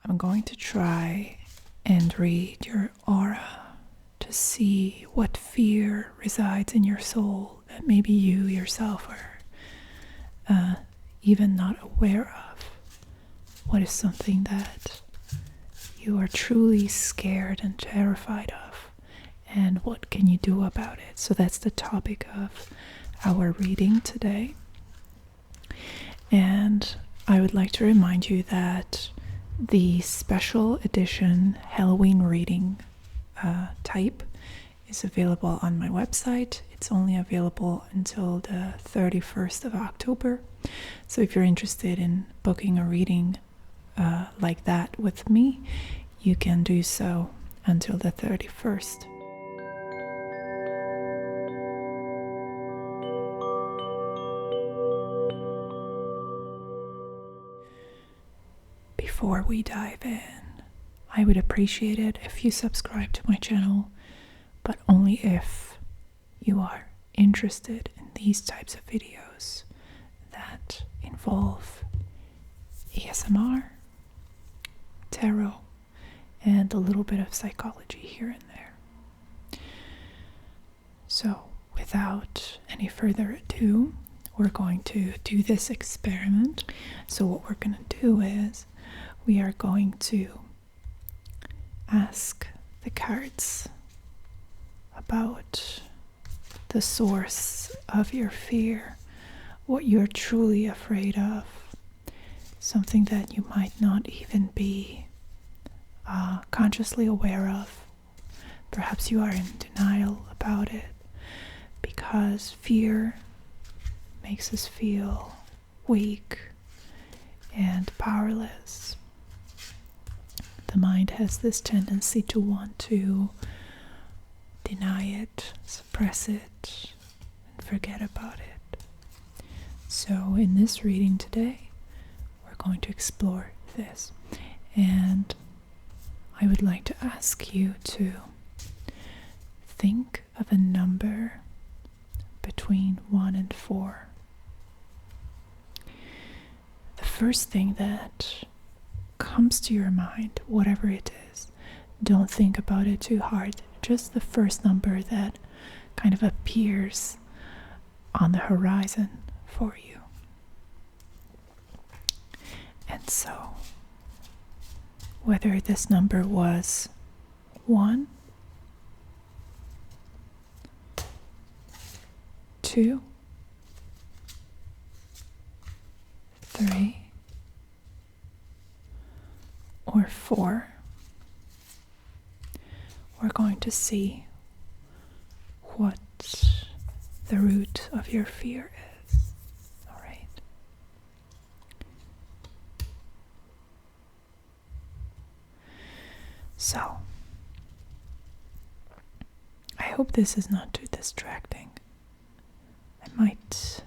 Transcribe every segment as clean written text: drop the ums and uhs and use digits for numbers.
I'm going to try and read your aura to see what fear resides in your soul that maybe you yourself are even not aware of. What is something that you are truly scared and terrified of, and what can you do about it? So that's the topic of our reading today. And I would like to remind you that the special edition Halloween reading type is available on my website. It's only available until the 31st of October. So if you're interested in booking a reading like that with me, you can do so until the 31st. Before we dive in, I would appreciate it if you subscribe to my channel, but only if you are interested in these types of videos that involve ASMR, tarot, and a little bit of psychology here and there. So, without any further ado, we're going to do this experiment. So what we're going to do is we are going to ask the cards about the source of your fear, what you're truly afraid of, something that you might not even be consciously aware of. Perhaps you are in denial about it because fear makes us feel weak and powerless. The mind has this tendency to want to deny it, suppress it, and forget about it. So in this reading today, we're going to explore this. And I would like to ask you to think of a number between 1 and 4. The first thing that comes to your mind, whatever it is, don't think about it too hard. Just the first number that kind of appears on the horizon for you. And so, whether this number was 1, 2, 3, or 4, we're going to see what the root of your fear is. All right. So, I hope this is not too distracting. I might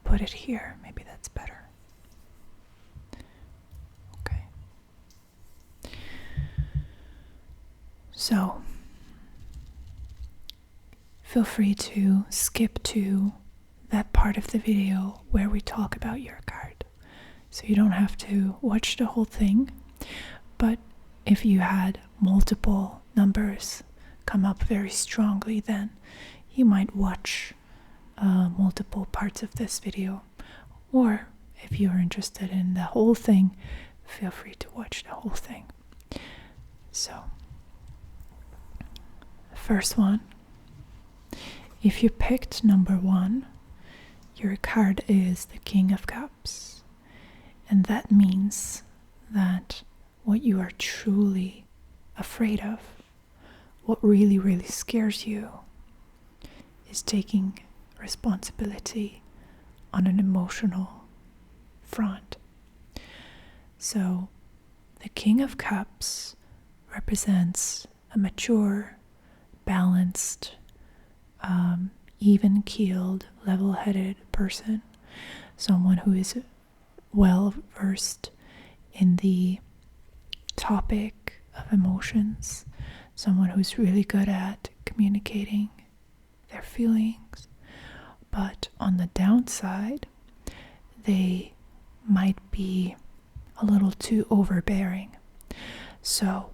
put it here. Maybe that's better. Okay. So, feel free to skip to that part of the video where we talk about your card. So you don't have to watch the whole thing, but if you had multiple numbers come up very strongly, then you might watch multiple parts of this video. Or if you're interested in the whole thing, feel free to watch the whole thing. So, the first one, if you picked number 1, your card is the King of Cups. And that means that what you are truly afraid of, what really, really scares you, is taking responsibility on an emotional front. So, the King of Cups represents a mature, balanced, even-keeled, level-headed person, someone who is well versed in the topic of emotions, someone who's really good at communicating their feelings. But on the downside, they might be a little too overbearing. So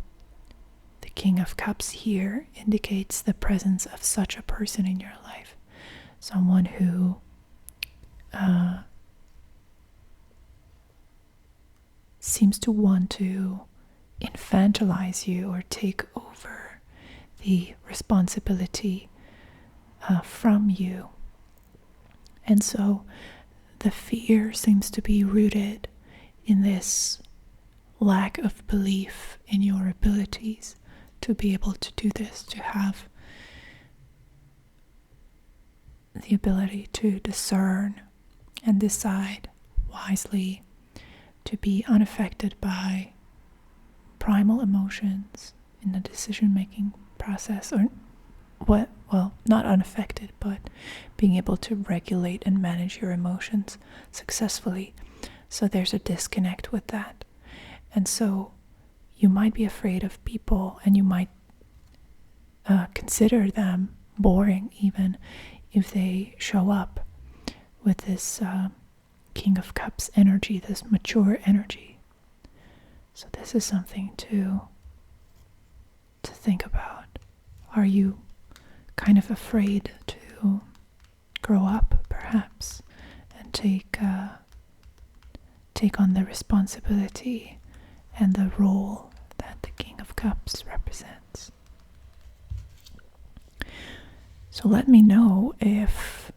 the King of Cups here indicates the presence of such a person in your life. Someone who seems to want to infantilize you or take over the responsibility from you. And so the fear seems to be rooted in this lack of belief in your abilities to be able to do this, to have the ability to discern and decide wisely, to be unaffected by primal emotions in the decision-making process, or not unaffected, but being able to regulate and manage your emotions successfully. So there's a disconnect with that. And so you might be afraid of people, and you might consider them boring even if they show up with this King of Cups energy, this mature energy. So this is something to think about. Are you kind of afraid to grow up, perhaps, and take on the responsibility and the role that the King of Cups represents? So let me know if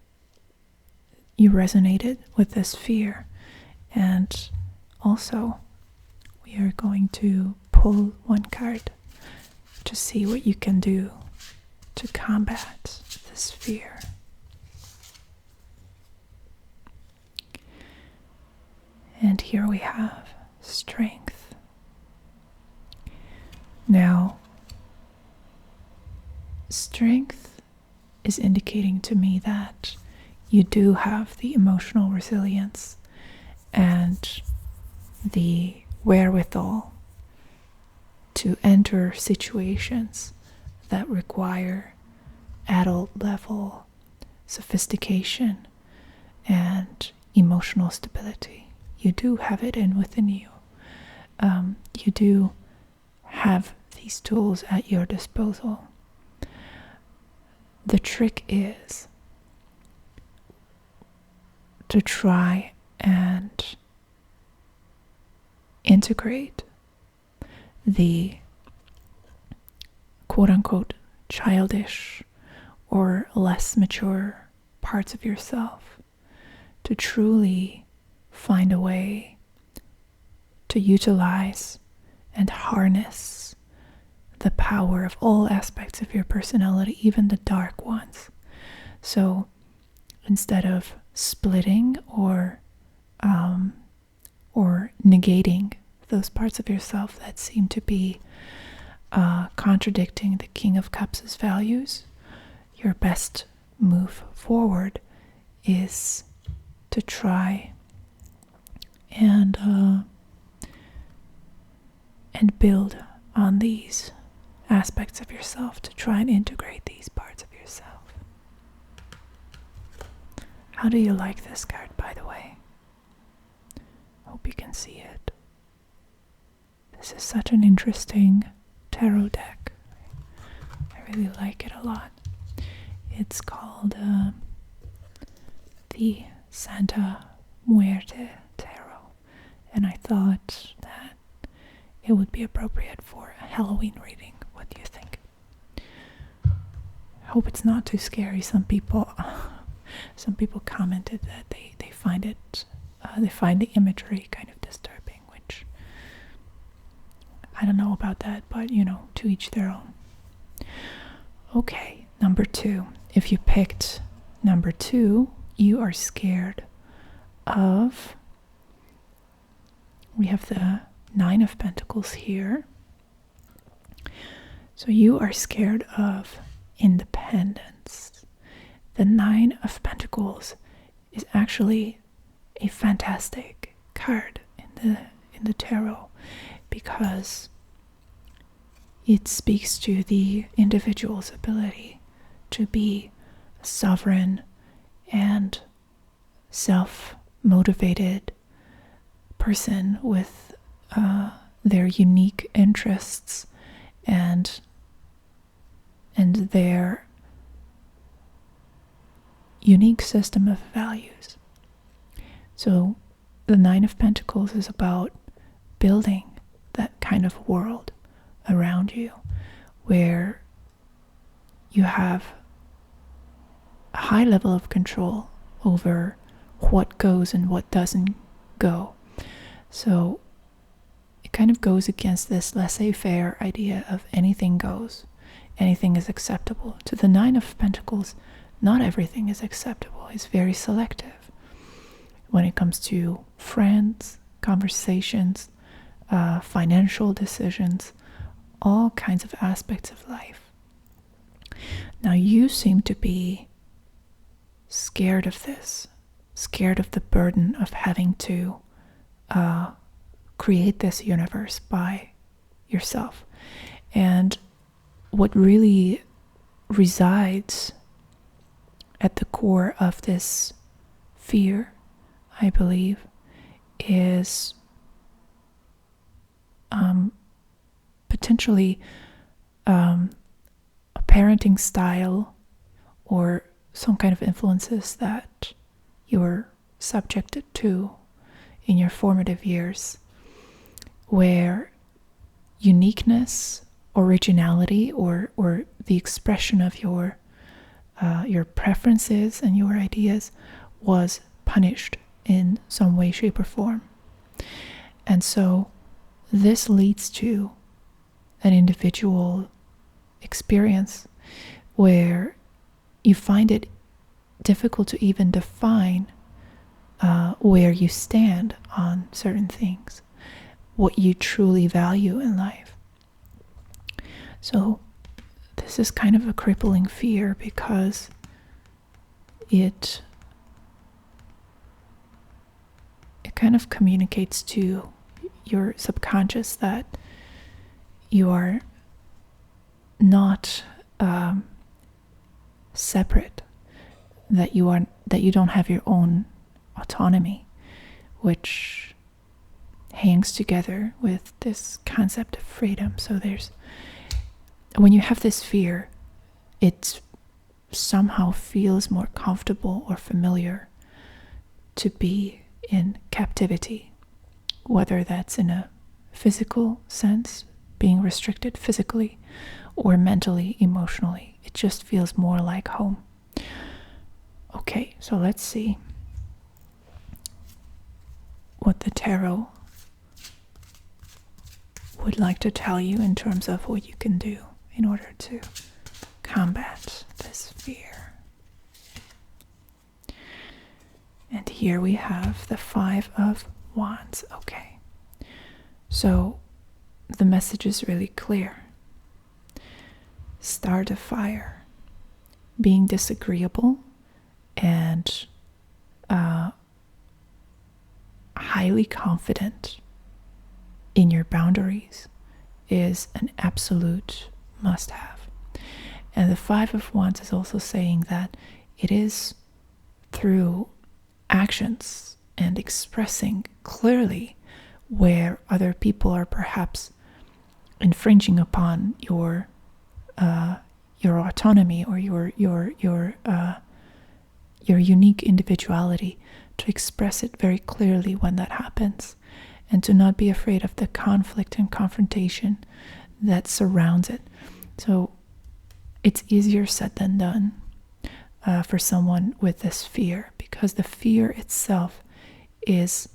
you resonated with this fear. And also, we are going to pull one card to see what you can do to combat this fear. And here we have strength. Now, strength is indicating to me that you do have the emotional resilience and the wherewithal to enter situations that require adult level sophistication and emotional stability. You do have it within you. You do have these tools at your disposal. The trick is to try and integrate the quote-unquote childish or less mature parts of yourself, to truly find a way to utilize and harness the power of all aspects of your personality, even the dark ones. So instead of splitting or negating those parts of yourself that seem to be contradicting the King of Cups' values, your best move forward is to try and build on these aspects of yourself, to try and integrate these parts of yourself. How do you like this card, by the way? Hope you can see it. This is such an interesting tarot deck. I really like it a lot. It's called the Santa Muerte Tarot, and I thought that it would be appropriate for a Halloween reading. What do you think? I hope it's not too scary. Some people commented that they find it, they find the imagery kind of disturbing, which I don't know about that, but to each their own. Okay, number 2. If you picked number 2, you are scared of, we have the 9 of Pentacles here. So you are scared of independence. The 9 of Pentacles is actually a fantastic card in the tarot, because it speaks to the individual's ability to be a sovereign and self-motivated person with their unique interests and their unique system of values. So the Nine of Pentacles is about building that kind of world around you where you have a high level of control over what goes and what doesn't go. So it kind of goes against this laissez-faire idea of anything goes, anything is acceptable. To the Nine of Pentacles, not everything is acceptable. It's very selective when it comes to friends, conversations, financial decisions, all kinds of aspects of life. Now you seem to be scared of this, scared of the burden of having to create this universe by yourself. And what really resides at the core of this fear, I believe, is potentially a parenting style or some kind of influences that you were subjected to in your formative years, where uniqueness, originality, or the expression of your preferences and your ideas was punished in some way, shape, or form. And so this leads to an individual experience where you find it difficult to even define where you stand on certain things, what you truly value in life. So this is kind of a crippling fear because it kind of communicates to your subconscious that you are not separate, that you don't have your own autonomy, which hangs together with this concept of freedom. So when you have this fear, it somehow feels more comfortable or familiar to be in captivity, whether that's in a physical sense, being restricted physically, or mentally, emotionally. It just feels more like home. Okay, so let's see what the tarot would like to tell you in terms of what you can do in order to combat this fear. And here we have the Five of Wands. Okay, so the message is really clear. Start a fire. Being disagreeable and highly confident in your boundaries is an absolute must-have. And the Five of Wands is also saying that it is through actions and expressing clearly where other people are perhaps infringing upon your autonomy or your unique individuality, to express it very clearly when that happens, and to not be afraid of the conflict and confrontation that surrounds it. So it's easier said than done for someone with this fear, because the fear itself is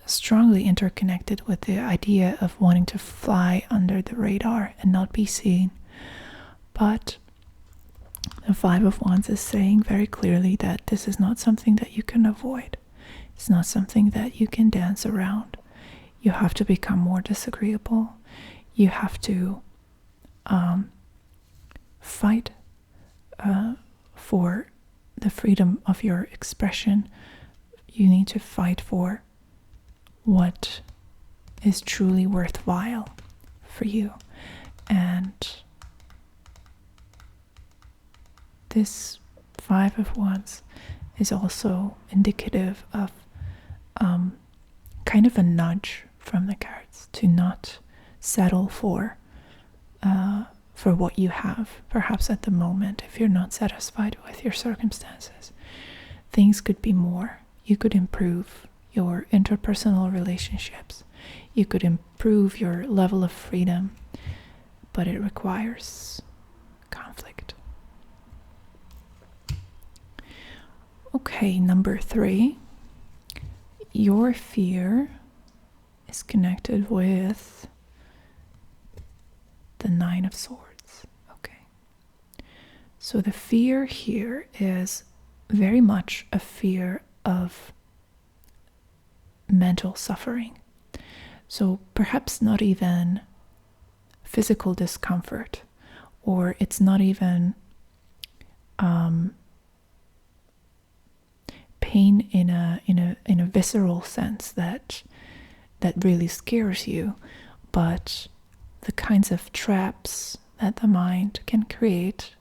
strongly interconnected with the idea of wanting to fly under the radar and not be seen. But the Five of Wands is saying very clearly that this is not something that you can avoid. It's not something that you can dance around. You have to become more disagreeable. You have to fight for the freedom of your expression. You need to fight for what is truly worthwhile for you. And this Five of Wands is also indicative of kind of a nudge from the cards, to not settle for what you have, perhaps at the moment, if you're not satisfied with your circumstances. Things could be more. You could improve your interpersonal relationships. You could improve your level of freedom, but it requires conflict. Okay, number 3. Your fear is connected with the 9 of Swords. Okay. So the fear here is very much a fear of mental suffering. So perhaps not even physical discomfort, or it's not even pain in a visceral sense that really scares you, but the kinds of traps that the mind can create,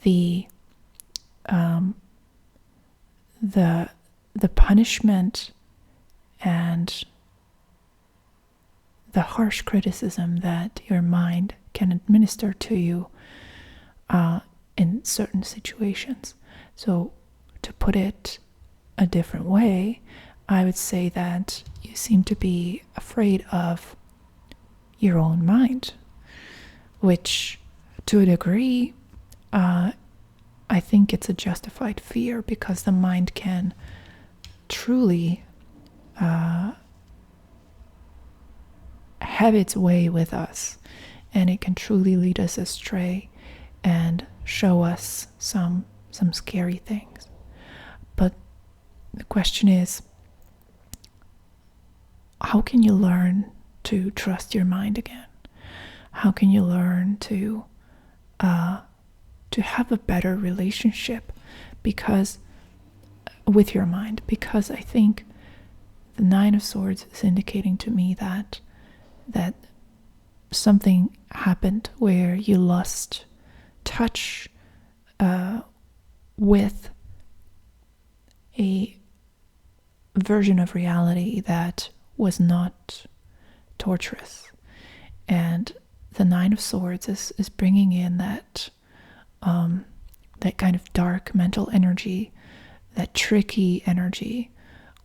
the punishment and the harsh criticism that your mind can administer to you in certain situations. So to put it a different way, I would say that you seem to be afraid of your own mind, which to a degree, I think it's a justified fear, because the mind can truly have its way with us, and it can truly lead us astray and show us some scary things. But the question is, how can you learn to trust your mind again? How can you learn to have a better relationship with your mind? Because I think the 9 of Swords is indicating to me that something happened where you lost touch with a version of reality that was not torturous. And the 9 of Swords is bringing in that kind of dark mental energy, that tricky energy,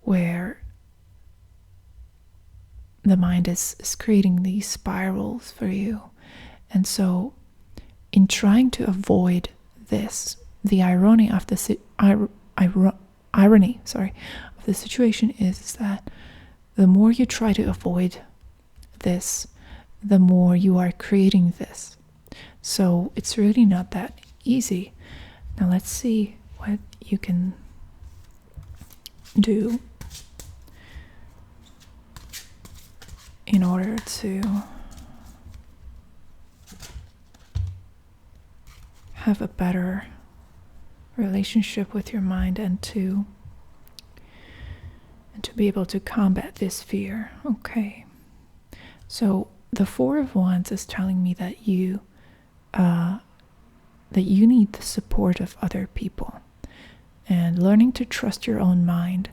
where the mind is creating these spirals for you. And so in trying to avoid this, the irony of the situation is that the more you try to avoid this, the more you are creating this. So it's really not that easy. Now let's see what you can do in order to have a better relationship with your mind, and to be able to combat this fear. Okay. So the 4 of Wands is telling me that you need the support of other people. And learning to trust your own mind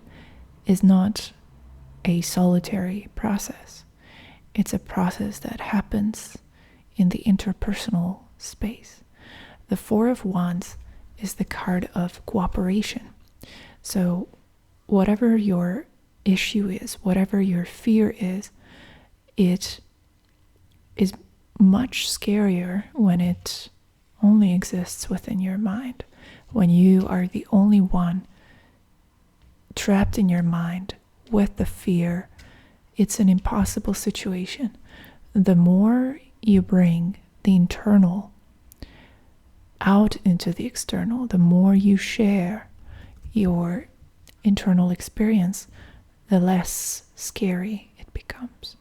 is not a solitary process. It's a process that happens in the interpersonal space. The 4 of Wands is the card of cooperation. So whatever your issue is, whatever your fear is, it is much scarier when it only exists within your mind. When you are the only one trapped in your mind with the fear, it's an impossible situation. The more you bring the internal out into the external, the more you share your internal experience, the less scary it becomes.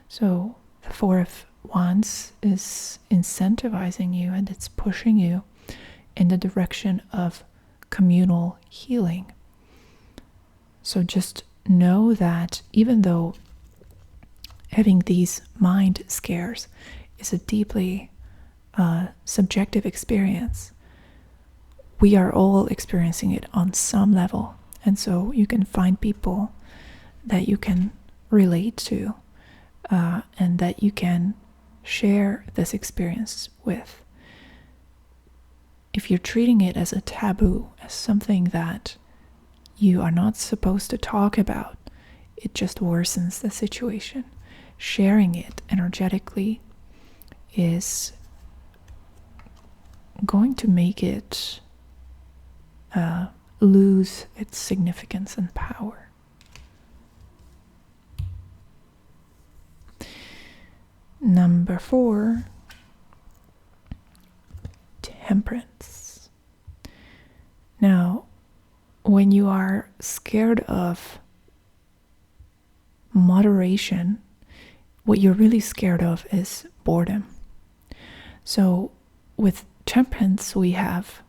So the 4 of Wands is incentivizing you, and it's pushing you in the direction of communal healing. So just know that even though having these mind scares is a deeply subjective experience, we are all experiencing it on some level. And so you can find people that you can relate to, and that you can share this experience with. If you're treating it as a taboo, as something that you are not supposed to talk about, it just worsens the situation. Sharing it energetically is going to make it lose its significance and power. Number 4, temperance. Now, when you are scared of moderation, what you're really scared of is boredom. So with temperance, we have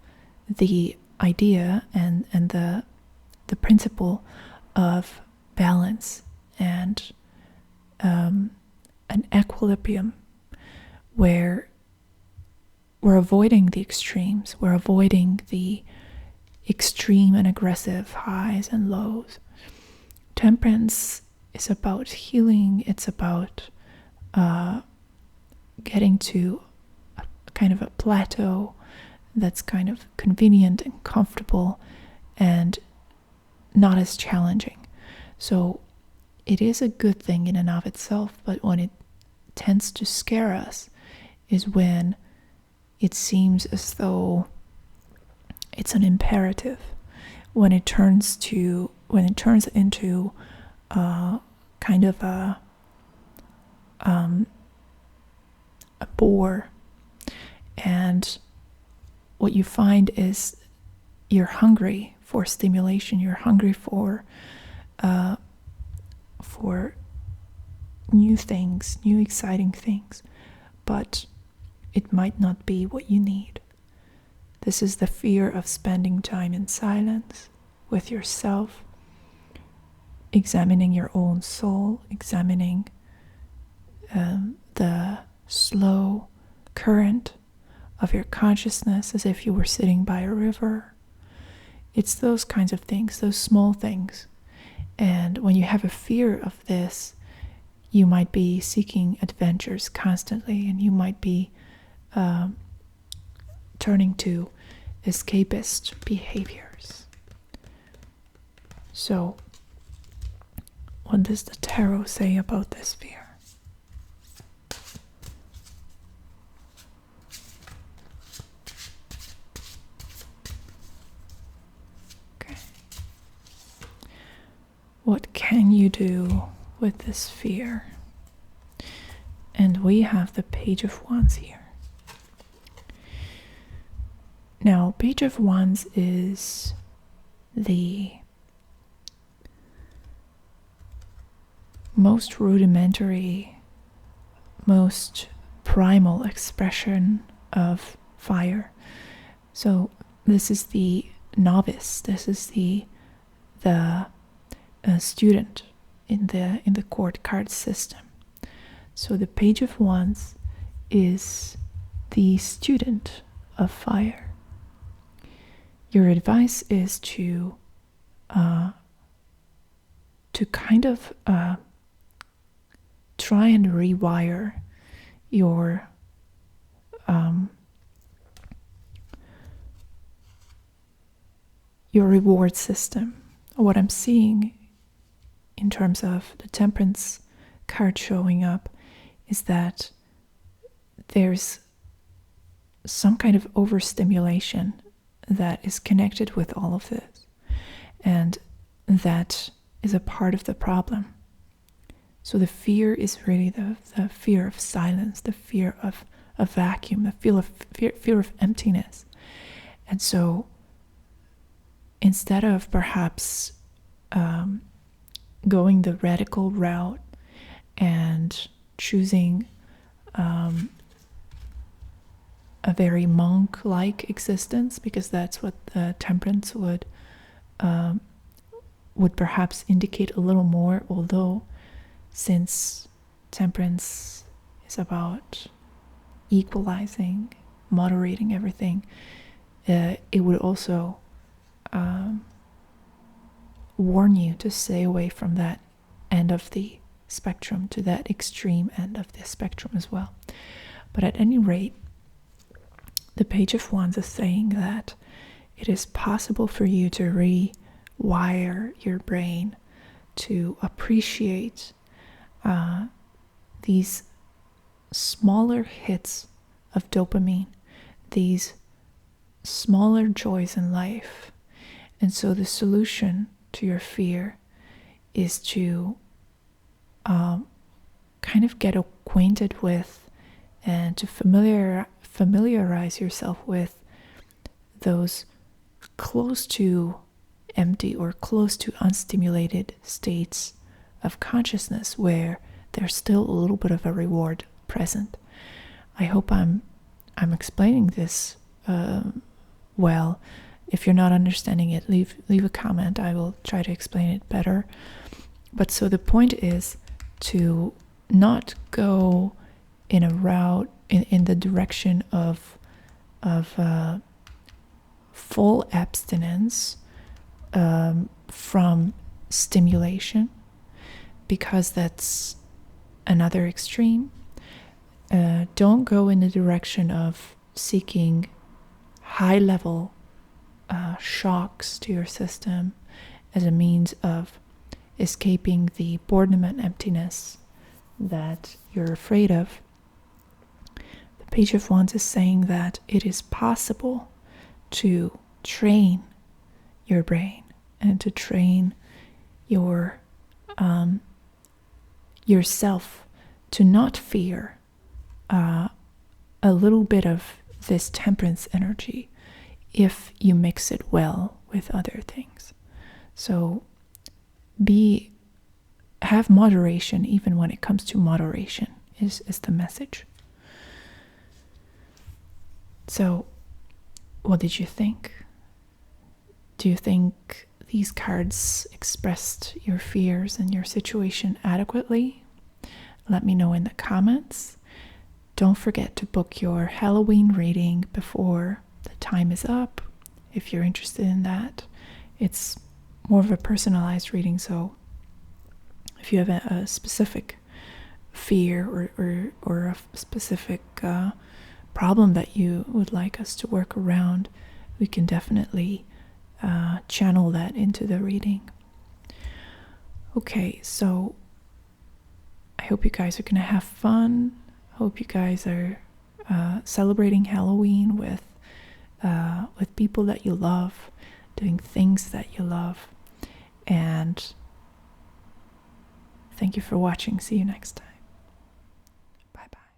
the idea and the principle of balance and an equilibrium, where we're avoiding the extremes, we're avoiding the extreme and aggressive highs and lows. Temperance is about healing. It's about getting to a kind of a plateau that's kind of convenient and comfortable and not as challenging. So it is a good thing in and of itself, but when it tends to scare us is when it seems as though it's an imperative, when it turns into kind of a bore. And what you find is you're hungry for stimulation, you're hungry for new things, new exciting things, but it might not be what you need. This is the fear of spending time in silence with yourself, examining your own soul, examining the slow current of your consciousness as if you were sitting by a river. It's those kinds of things, those small things. And when you have a fear of this, you might be seeking adventures constantly, and you might be turning to escapist behaviors. So, what does the tarot say about this fear? Okay. What can you do with this fear? And we have the Page of Wands here. Now, Page of Wands is the most rudimentary, most primal expression of fire. So this is the novice. This is the student in the court card system. So the Page of Wands is the student of fire. Your advice is to kind of try and rewire your reward system. What I'm seeing in terms of the Temperance card showing up is that there's some kind of overstimulation that is connected with all of this, and that is a part of the problem. So the fear is really the fear of silence, the fear of a vacuum, the fear of emptiness. And so instead of perhaps going the radical route and choosing a very monk-like existence, because that's what the Temperance would perhaps indicate a little more, although since Temperance is about equalizing, moderating everything, it would also warn you to stay away from that end of the spectrum, to that extreme end of the spectrum as well. But at any rate, the Page of Wands is saying that it is possible for you to rewire your brain to appreciate these smaller hits of dopamine, these smaller joys in life. And so the solution to your fear is to kind of get acquainted with and to familiarize yourself with those close to empty or close to unstimulated states of consciousness where there's still a little bit of a reward present. I hope I'm explaining this well. If you're not understanding it, leave a comment. I will try to explain it better. But so the point is to not go in a route in the direction of full abstinence from stimulation, because that's another extreme. Don't go in the direction of seeking high level shocks to your system as a means of escaping the boredom and emptiness that you're afraid of. The Page of Wands is saying that it is possible to train your brain and to train your yourself to not fear a little bit of this temperance energy if you mix it well with other things. So have moderation even when it comes to moderation is the message. So what did you think? Do you think these cards expressed your fears and your situation adequately? Let me know in the comments. Don't forget to book your Halloween reading before the time is up if you're interested in that. It's more of a personalized reading, so if you have a specific fear or a specific problem that you would like us to work around, we can definitely channel that into the reading. Okay, so I hope you guys are going to have fun. Hope you guys are celebrating Halloween with people that you love, doing things that you love. And thank you for watching. See you next time. Bye-bye.